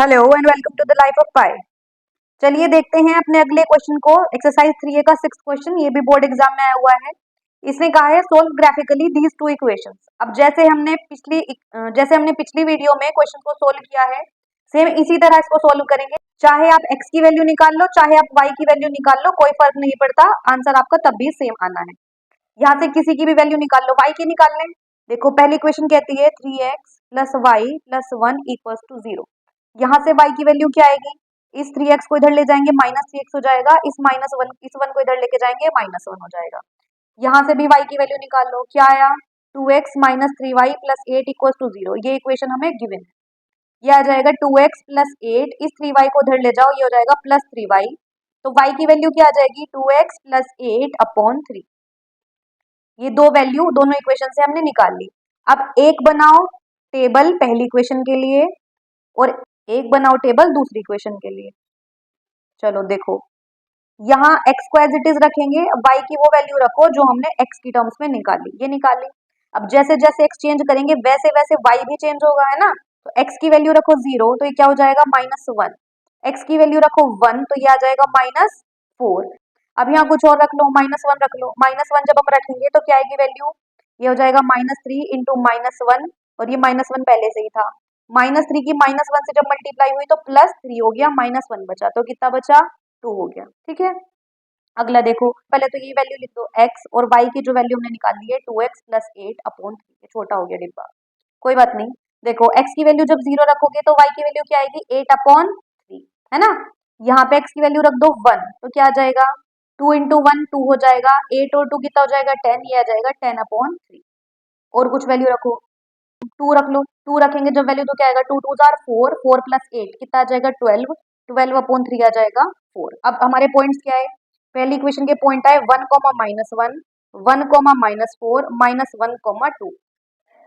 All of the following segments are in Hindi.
Hello and welcome to the life of Pi. चलिए देखते हैं अपने अगले क्वेश्चन को। एक्सरसाइज 3A का 6th क्वेश्चन, ये भी बोर्ड एग्जाम में आया हुआ है। इसने कहा है solve graphically these two equations. अब जैसे हमने पिछली वीडियो में क्वेश्चन को सोल्व किया है, सेम इसी तरह इसको सोल्व करेंगे। चाहे आप x की वैल्यू निकाल लो, चाहे आप y की वैल्यू निकाल लो, कोई फर्क नहीं पड़ता, आंसर आपका तब भी सेम आना है। यहाँ से किसी की भी वैल्यू निकाल लो, y की निकाल लें। देखो पहली इक्वेशन कहती है 3x plus y plus 1 equals to 0। यहाँ से y की वैल्यू क्या आएगी? इस 3x को इधर ले जाएंगे -3x हो जाएगा, इस -1 को इधर लेके जाएंगे -1 हो जाएगा। यहाँ से भी y की वैल्यू निकाल लो, क्या आया? 2x minus 3y plus 8 equals to 0। ये इक्वेशन हमें गिवन है। ये आ जाएगा 2x प्लस 8, इस 3y को इधर ले जाओ, ये हो जाएगा प्लस 3y। तो y की वैल्यू क्या आ जाएगी? 2x plus 8 upon 3। ये दो वैल्यू दोनों इक्वेशन से हमने निकाल ली। अब एक बनाओ टेबल पहली इक्वेशन के लिए और एक बनाओ टेबल दूसरी इक्वेशन के लिए। चलो देखो, यहाँ x को एज इट इज रखेंगे, y की वो वैल्यू रखो जो हमने x की टर्म्स में निकाली, ये निकाली। अब जैसे जैसे x चेंज करेंगे वैसे वैसे y भी चेंज होगा, है ना। तो x की वैल्यू रखो 0, तो ये क्या हो जाएगा? -1। x की वैल्यू रखो 1, तो ये आ जाएगा -4। अब यहाँ कुछ और रख लो, -1 रख लो। -1 जब हम रखेंगे तो क्या आएगी वैल्यू? ये हो जाएगा -3 इंटू -1, और ये -1 पहले से ही था। -3 की -1 से जब मल्टीप्लाई हुई तो +3 हो गया, -1 बचा, तो कितना बचा? 2 हो गया। ठीक है, अगला देखो, पहले तो ये वैल्यू लिख दो x, और y की जो वैल्यू हमने निकाली है 2x प्लस 8 अपॉन 3। छोटा हो गया डिब्बा, कोई बात नहीं। देखो x की वैल्यू जब 0 रखोगे तो y की वैल्यू क्या आएगी? 8 अपॉन 3, है ना। यहाँ पे x की वैल्यू रख दो 1, तो क्या आ जाएगा? 2 इंटू 1 2 हो जाएगा, 8 और 2 कितना हो जाएगा? 10, ये आ जाएगा 10 अपॉन 3। और कुछ वैल्यू रखो, 2 रख लो। 2 रखेंगे जब वैल्यू तो क्या आएगा? 2 2 जार 4, 4 प्लस 8 कितना आ जाएगा? 12, 12 अपॉन 3 आ जाएगा 4। अब हमारे पॉइंट्स क्या है? पहली इक्वेशन के पॉइंट आए 1, -1, 1, -4, -1, 2।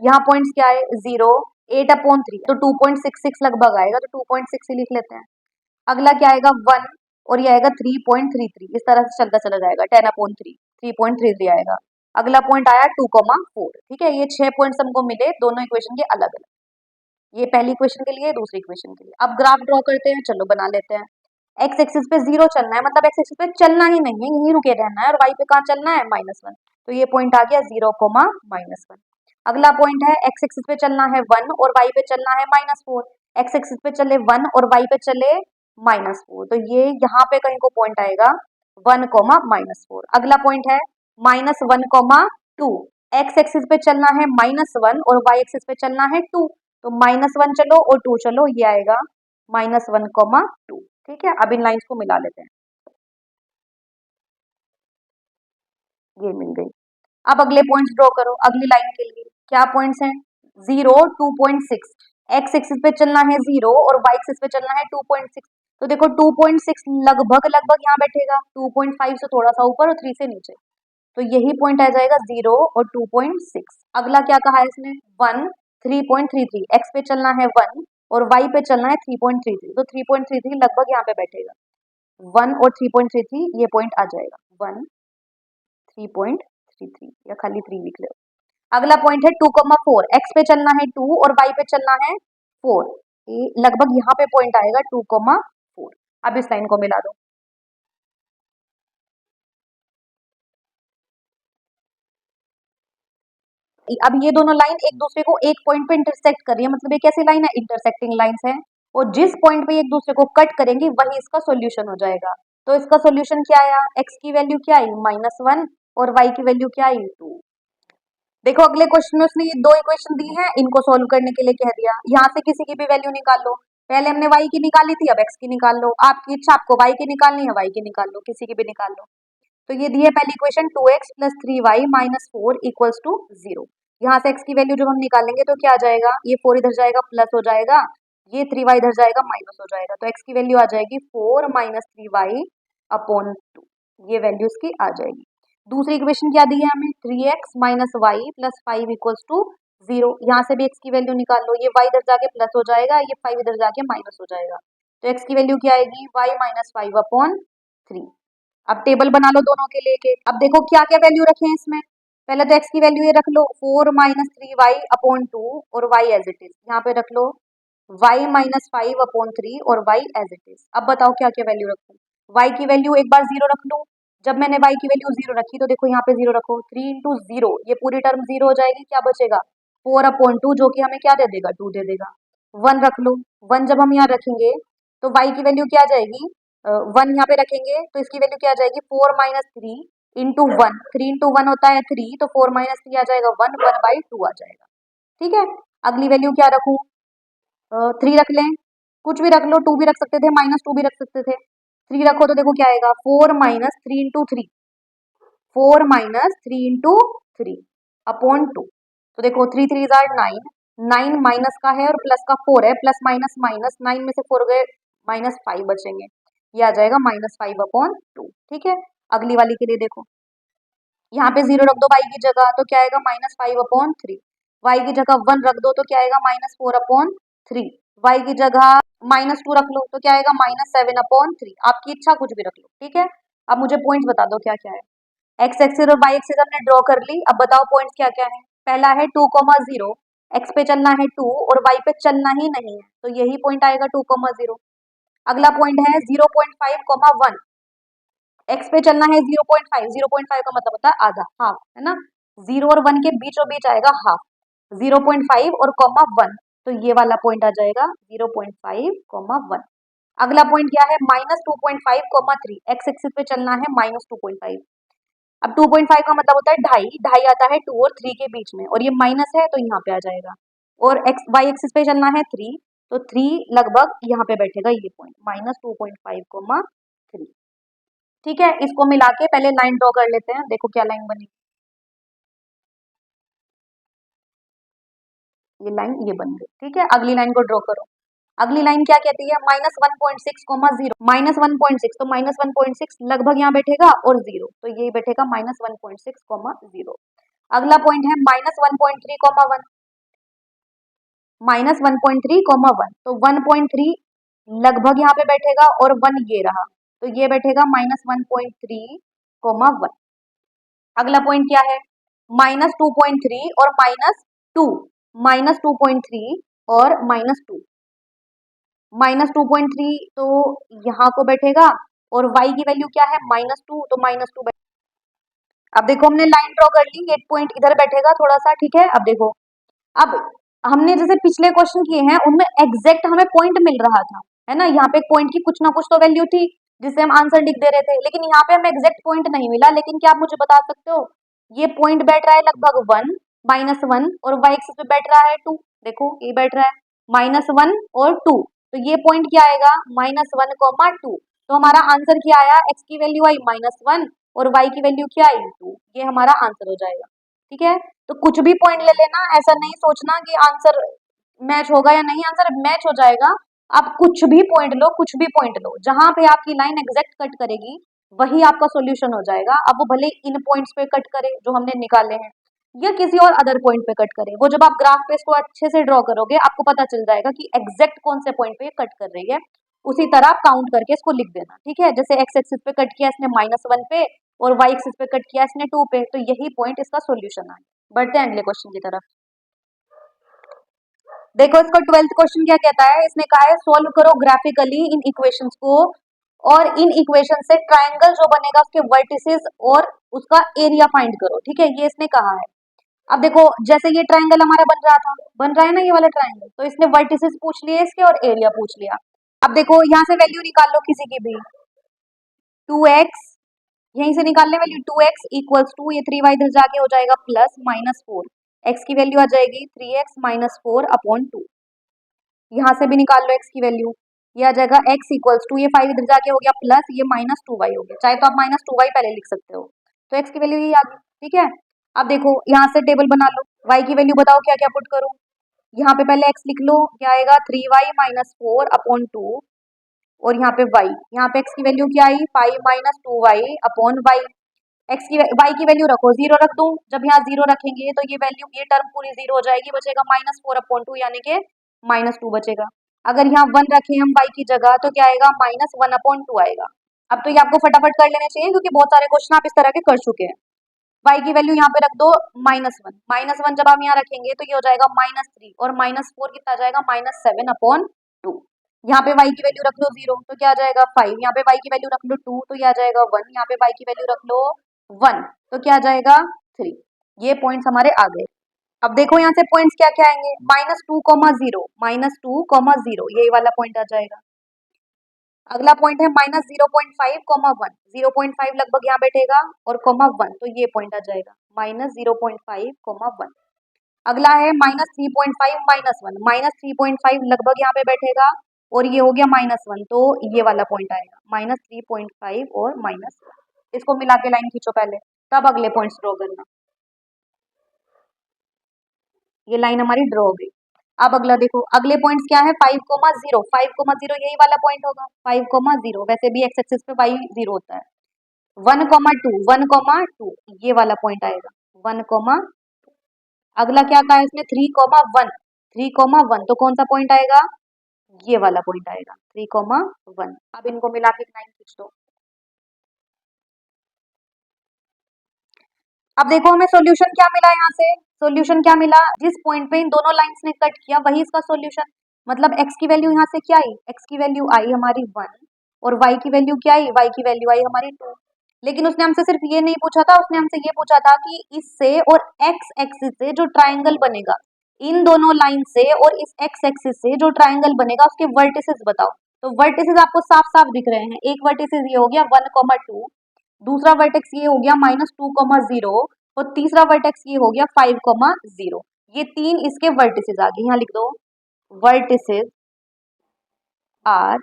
यहाँ पॉइंट्स क्या है? 0, 8 अपॉन 3, तो 2.66 लगभग आएगा, तो 2.6 ही लिख लेते हैं। अगला क्या आएगा? 1, और ये आएगा 3.33। इस तरह से चलता चला जाएगा, 10 अपॉन 3, 3.33 आएगा। अगला पॉइंट आया 2,4। ठीक है, ये 6 पॉइंट्स हमको मिले दोनों इक्वेशन के अलग अलग। ये पहली इक्वेशन के लिए, दूसरी इक्वेशन के लिए। अब ग्राफ ड्रॉ करते हैं, चलो बना लेते हैं। एक्स एक्सिस पे 0 चलना है, मतलब एक्स एक्सिस पे चलना ही नहीं है, यहीं रुके रहना है, और वाई पे कहाँ चलना है? -1। तो ये पॉइंट आ गया 0, -1। अगला पॉइंट है एक्स एक्सिस पे चलना है 1 और वाई पे चलना है -4। एक्स एक्सिस पे चले 1 और वाई पे चले -4, तो ये यहाँ पे कहीं को पॉइंट आएगा 1, -4। अगला पॉइंट है -1, 2। एक्स एक्सिस पे चलना है -1 और वाई एक्सिस पे चलना है 2, तो -1 चलो और 2 चलो, ये आएगा -1, 2। ठीक है, अब इन लाइंस को मिला लेते हैं, ये मिल गई। अब अगले पॉइंट्स ड्रॉ करो अगली लाइन के लिए। क्या पॉइंट्स हैं? 0, 2.6। एक्स एक्सिस पे चलना है 0 और वाई एक्सिस पे चलना है 2.6, तो देखो 2.6 लगभग लगभग यहाँ बैठेगा, 2.5 से थोड़ा सा ऊपर और 3 से नीचे, तो यही पॉइंट आ जाएगा 0 और 2.6। अगला क्या कहा है इसने? 1, 3.33। एक्स पे चलना है 1 और वाई पे चलना है 3.33, तो 3.33 लगभग यहाँ पे बैठेगा। 1 और 3.33 ये पॉइंट आ जाएगा, 1, 3.33, या खाली 3 लिख लो। अगला पॉइंट है 2,4। एक्स पे चलना है 2 और वाई पे चलना है 4, ये लगभग यहाँ पे पॉइंट आएगा 2,4। अब इस लाइन को मिला दो। अब ये दोनों लाइन एक दूसरे को एक पॉइंट पे इंटरसेक्ट कर रही है, मतलब ये कैसी लाइन है? इंटरसेक्टिंग लाइंस है, और जिस पॉइंट पे एक दूसरे को कट करेंगी वही इसका सॉल्यूशन हो जाएगा। तो इसका सॉल्यूशन क्या आया? x की वैल्यू क्या आई? -1, और y की वैल्यू क्या आई? 2। देखो अगले क्वेश्चन में उसने ये दो इक्वेशन दी है, इनको सोल्व करने के लिए कह दिया यहाँ से किसी की भी वैल्यू निकाल लो। पहले हमने y की निकाली थी, अब x की निकाल लो। आपकी इच्छा, आपको y की निकालनी है, y की निकाल लो, किसी की भी निकाल लो। तो ये दी है पहली equation 2x plus 3y minus 4 equals to 0। यहाँ से x की वैल्यू जब हम निकालेंगे तो क्या आ जाएगा? ये 4 इधर जाएगा प्लस हो जाएगा, ये 3y इधर जाएगा माइनस हो जाएगा, तो x की वैल्यू आ जाएगी 4 माइनस 3y अपॉन 2। ये वैल्यू इसकी आ जाएगी। दूसरी इक्वेशन क्या दी है हमें? 3x minus y plus 5 equals to 0। यहाँ से भी x की वैल्यू निकाल लो, ये y इधर जाके प्लस हो जाएगा, ये 5 इधर जाके माइनस हो जाएगा, तो x की वैल्यू क्या आएगी? y minus 5 upon 3। अब टेबल बना लो दोनों के लेके। अब देखो क्या क्या वैल्यू रखे हैं इसमें। पहले तो x की वैल्यू ये रख लो 4 माइनस 3y अपॉन 2 और y एज इट इज यहाँ पे रख लो y माइनस 5/3 और y एज इट इज। अब बताओ क्या क्या वैल्यू रखूं। y की वैल्यू एक बार 0 रख लूं। जब मैंने y की वैल्यू 0 रखी तो देखो यहाँ पे 0 रखो, 3 इंटू 0, ये पूरी टर्म 0 हो जाएगी, क्या बचेगा 4/2, जो कि हमें क्या दे देगा 2 दे देगा। 1 रख लो, 1 जब हम यहाँ रखेंगे तो y की वैल्यू क्या आ जाएगी, 1 यहाँ पे रखेंगे तो इसकी वैल्यू क्या आ जाएगी 4 माइनस 3 इंटू 1, 3 इंटू 1 होता है 3, तो 4 माइनस 3 आ जाएगा 1/2 आ जाएगा। ठीक है, अगली वैल्यू क्या रखूं, 3 रख लें, कुछ भी रख लो, 2 भी रख सकते थे, -2 भी रख सकते थे। 3 रखो तो देखो क्या आएगा 4 minus 3 into 3, 4 minus 3 into 3 upon 2। तो देखो 3 3 जार 9, 9 माइनस का है और प्लस का 4 है, प्लस माइनस माइनस, 9 में से 4 गए -5 बचेंगे, ये आ जाएगा -5/2। ठीक है, अगली वाली के लिए देखो, यहाँ पे 0 रख दो y की जगह तो क्या आएगा -5/3, y की जगह 1 रख दो तो क्या आएगा -4/3, y की जगह -2 रख लो तो क्या आएगा -7/3। आपकी इच्छा कुछ भी रख लो। ठीक है, अब मुझे पॉइंट्स बता दो क्या क्या है। एक्स एक्सिस और वाई एक्सिस हमने ड्रॉ कर ली, अब बताओ पॉइंट्स क्या क्या है। पहला है 2,0, एक्स पे चलना है 2 और वाई पे चलना ही नहीं है, तो यही पॉइंट आएगा 2,0। अगला पॉइंट है 0.5, 1, एक्स पे चलना है 0.5, 0.5 का मतलब होता है आधा, हाफ, है ना। 0 और 1 के बीचों बीच आएगा हाफ, 0.5 और ,1, तो ये वाला पॉइंट आ जाएगा 0.5, 1। अगला पॉइंट क्या है -2.5, 3, एक्स एक्सिस पे चलना है -2.5। अब 2.5 का मतलब होता है ढाई, ढाई आता है 2 और 3 के बीच में, और ये माइनस है तो यहाँ पे आ जाएगा। और एक्स वाई एक्सिस पे चलना है 3, तो 3 लगभग यहाँ पे बैठेगा ये पॉइंट -2.5, 3। ठीक है, इसको मिला के पहले लाइन ड्रॉ कर लेते हैं, देखो क्या लाइन बनी। ये लाइन ये बन गई। ठीक है, अगली लाइन को ड्रॉ करो। अगली लाइन क्या कहती है -1.6, 0, -1.6, तो -1.6 लगभग यहाँ बैठेगा और 0, तो ये बैठेगा -1.6, 0। अगला पॉइंट है -1.3, 1, -1.3, 1, तो 1.3 लगभग यहाँ पे बैठेगा और 1 ये रहा, तो ये बैठेगा -1.3, 1। अगला पॉइंट क्या है -2.3 और -2, -2.3 और -2, -2.3 तो यहाँ को बैठेगा और y की वैल्यू क्या है -2, तो -2। अब देखो हमने लाइन ड्रॉ कर ली, एक पॉइंट इधर बैठेगा थोड़ा सा। ठीक है, अब देखो, अब हमने जैसे पिछले क्वेश्चन किए हैं उनमें एग्जैक्ट हमें पॉइंट मिल रहा था, है ना। यहाँ पे एक पॉइंट की कुछ ना कुछ तो वैल्यू थी जिससे हम आंसर लिख दे रहे थे, लेकिन यहाँ पे हमें एग्जैक्ट पॉइंट नहीं मिला। लेकिन क्या आप मुझे बता सकते हो, ये पॉइंट बैठ रहा है लगभग 1, -1 और y एक्सिस पे बैठ रहा है 2, देखो ये बैठ रहा है -1 और 2, तो ये पॉइंट क्या आएगा -1, 2। तो हमारा आंसर क्या आया, x की वैल्यू आई -1 और y की वैल्यू क्या आई 2, ये हमारा आंसर हो जाएगा। ठीक है, तो कुछ भी पॉइंट ले लेना, ऐसा नहीं सोचना कि आंसर मैच होगा या नहीं, आंसर मैच हो जाएगा। आप कुछ भी पॉइंट लो, कुछ भी पॉइंट लो, जहां पे आपकी लाइन एग्जैक्ट कट करेगी वही आपका सॉल्यूशन हो जाएगा। अब वो भले इन पॉइंट्स पे कट करे जो हमने निकाले हैं या किसी और अदर पॉइंट पे कट करे, वो जब आप ग्राफ पे इसको अच्छे से ड्रॉ करोगे आपको पता चल जाएगा कि एग्जैक्ट कौन से पॉइंट पे कट कर रही है। उसी तरह आप काउंट करके इसको लिख देना। ठीक है, जैसे एक्स एक्सिस पे कट किया इसने -1 पे और वाई एक्सिस पे कट किया इसने 2 पे, तो यही पॉइंट इसका सॉल्यूशन है। बढ़ते हैं अगले क्वेश्चन की तरफ। देखो इसका 12th क्वेश्चन क्या कहता है, इसने कहा है सॉल्व करो ग्राफिकली इन इक्वेशंस को, और इन इक्वेशन से ट्रायंगल जो बनेगा उसके वर्टिसेस और उसका एरिया फाइंड करो। ठीक है, ये इसने कहा है। अब देखो जैसे ये ट्रायंगल हमारा बन रहा था, बन रहा है ना ये वाला ट्रायंगल, तो इसने वर्टिसेस पूछ लिए इसके और एरिया पूछ लिया। अब देखो यहाँ से वैल्यू निकाल लो किसी की भी, 2x, यहीं से निकाल ले वैल्यू, 2x इक्वल्स टू, ये 3y इधर जाके हो जाएगा +-4, x की वैल्यू आ जाएगी 3x - 4/2। यहाँ से भी निकाल लो x की वैल्यू, ये आ जाएगा x इक्वल्स टू, ये 5 इधर जाके हो गया प्लस, ये -2y हो गया, चाहे तो आप -2y पहले लिख सकते हो, तो x की वैल्यू ये आ गई। ठीक है, अब देखो यहाँ से टेबल बना लो, y की वैल्यू बताओ क्या क्या पुट करूँ। यहाँ पे पहले x लिख लो, क्या आएगा 3y - 4/2, और यहाँ पे y, यहाँ पे x की वैल्यू क्या आई 5 - 2y/y, x की y की वैल्यू रखो 0 रख दूं, जब यहाँ 0 रखेंगे तो ये वैल्यू, ये टर्म पूरी 0 हो जाएगी, बचेगा -4/2 यानी कि -2 बचेगा। अगर यहाँ 1 रखें हम y की जगह तो क्या आएगा -1/2 आएगा। अब तो ये आपको फटाफट कर लेने चाहिए क्योंकि बहुत सारे क्वेश्चन आप इस तरह के कर चुके हैं। y की वैल्यू यहाँ पे रख दो -1, -1 जब हम यहाँ रखेंगे तो ये हो जाएगा -3 और -4 कितना आ जाएगा -7/2। यहाँ पे y की वैल्यू रख लो 0 तो क्या आ जाएगा 5, यहाँ पे y की वैल्यू रख लो 2 तो ये आ जाएगा 1, यहाँ पे y की वैल्यू रख लो 1 तो क्या आ जाएगा 3। ये पॉइंट्स हमारे आ गए। अब देखो यहाँ से पॉइंट्स क्या क्या आएंगे, -2, 0 यही वाला पॉइंट आ जाएगा। अगला पॉइंट है -0.5, 1 0.5 लगभग यहाँ बैठेगा और (1) तो ये पॉइंट आ जाएगा -0.5, 1। अगला है -3.5, -1 लगभग यहाँ पे बैठेगा और ये हो गया -1 तो ये वाला पॉइंट आएगा -3.5 और -1। इसको मिला के लाइन खींचो पहले, तब अगले पॉइंट्स ड्रॉ करना। ये लाइन हमारी ड्रॉ हो गई। अब अगला देखो, अगले पॉइंट्स क्या है 5,0, 5,0 यही वाला पॉइंट होगा 5,0, वैसे भी एक्स एक्सिस पे y 0 होता है। 1,2, 1,2 ये वाला पॉइंट आएगा 1,2। अगला क्या कहा है इसमें 3,1, 3,1 तो कौन सा पॉइंट आएगा, ये वाला पॉइंट आएगा 3,1। अब इनको मिला के लाइन खींच दो। अब देखो हमें सॉल्यूशन क्या मिला, यहाँ से सॉल्यूशन क्या मिला, जिस पॉइंट पे इन दोनों लाइंस ने कट किया वही इसका सॉल्यूशन। मतलब x की वैल्यू यहाँ से क्या आई, x की वैल्यू आई हमारी 1 और y की वैल्यू क्या आई, y की वैल्यू आई हमारी 2। लेकिन उसने हमसे सिर्फ ये नहीं पूछा था, उसने हमसे ये पूछा था कि इससे और x एक्सिस से जो ट्राइंगल बनेगा, इन दोनों लाइन से और इस x एक्सिस से जो ट्राइंगल बनेगा उसके वर्टिसेस बताओ। तो वर्टिसेस आपको साफ साफ दिख रहे हैं, एक वर्टिसेस ये हो गया 1,2, दूसरा वर्टेक्स ये हो गया -2,0 और तीसरा वर्टेक्स ये हो गया 5,0। ये तीन इसके वर्टिसेस आ गए, यहाँ लिख दो वर्टिसेस आर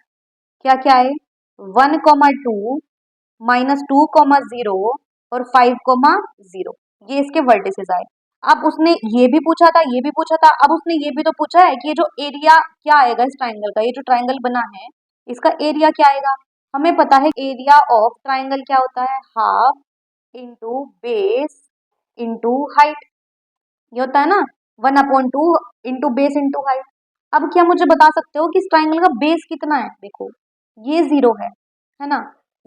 क्या क्या है 1,2, -2,0 और 5,0, ये इसके वर्टिसेस आए। अब उसने ये भी पूछा था, ये भी पूछा था, अब उसने ये भी तो पूछा है कि ये जो एरिया क्या आएगा इस ट्राइंगल का, ये जो ट्राइंगल बना है इसका एरिया क्या आएगा। हमें पता है एरिया ऑफ ट्राइंगल क्या होता है, half into base into height, ये होता है ना 1/2 इंटू बेस इंटू हाइट। अब क्या मुझे बता सकते हो कि इस ट्राइंगल का बेस कितना है, देखो ये 0 है ना,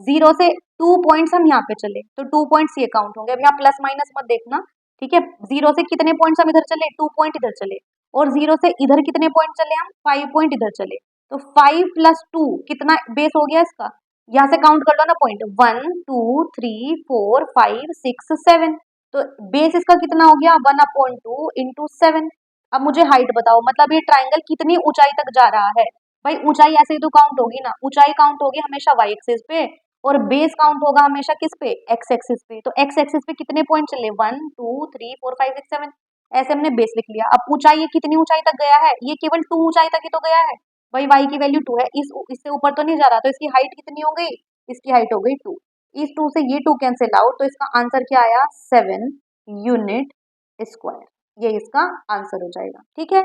0 से 2 पॉइंट्स हम यहाँ पे चले तो 2 पॉइंट्स ये काउंट होंगे। अब यहाँ प्लस माइनस मत देखना, ठीक है। 0 से कितने पॉइंट्स हम इधर चले, 2 पॉइंट इधर चले, और 0 से इधर कितने पॉइंट चले हम, 5 पॉइंट इधर चले। तो 5 + 2 कितना बेस हो गया इसका, यहाँ से काउंट कर लो ना पॉइंट, 1 2 3 4 5 6 7। तो बेस इसका कितना हो गया 1/2 इंटू 7। अब मुझे हाइट बताओ, मतलब ये ट्राइंगल कितनी ऊंचाई तक जा रहा है। भाई ऊंचाई ऐसे ही तो काउंट होगी ना, ऊंचाई काउंट होगी हमेशा y एक्सिस पे और बेस काउंट होगा हमेशा किस पे, x एक्सिस पे। तो x एक्सिस पे कितने पॉइंट चले 1 2 3 4 5 6 7, ऐसे हमने बेस लिख लिया। अब ऊंचाई ये कितनी ऊंचाई तक गया है, ये केवल 2 ऊंचाई तक ही तो गया है। भाई y की वैल्यू 2 है, इससे ऊपर तो नहीं जा रहा, तो इसकी हाइट कितनी हो गई, इसकी हाइट हो गई 2। इस 2 से ये 2 कैंसिल आउट, तो इसका आंसर क्या आया 7 यूनिट स्क्वायर, ये इसका आंसर हो जाएगा। ठीक है,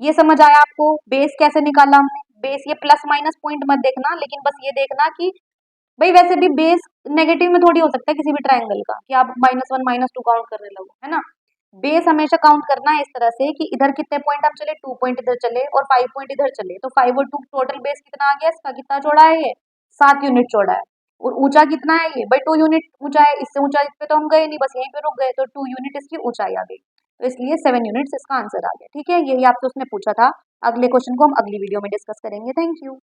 ये समझ आया आपको बेस कैसे निकाला हमने। बेस ये प्लस माइनस पॉइंट मत देखना, लेकिन बस ये देखना कि भाई वैसे भी बेस नेगेटिव में थोड़ी हो सकता है किसी भी ट्राइंगल का कि आप -1 -2 काउंट करने लगो, है ना। बेस हमेशा काउंट करना है इस तरह से कि इधर कितने पॉइंट हम चले, 2 पॉइंट इधर चले और 5 पॉइंट इधर चले, तो 5 और 2 टोटल बेस कितना आ गया इसका, कितना चौड़ा है ये 7 यूनिट चौड़ा है। और ऊंचा कितना है ये, भाई 2 यूनिट ऊंचा है, इससे ऊंचा इस पे तो हम गए नहीं, बस यहीं पे रुक गए, तो 2 यूनिट इसकी ऊंचाई आ गई, तो इसलिए 7 यूनिट्स इसका आंसर आ गया। ठीक है, यही आपसे उसने पूछा था। अगले क्वेश्चन को हम अगली वीडियो में डिस्कस करेंगे। Thank you.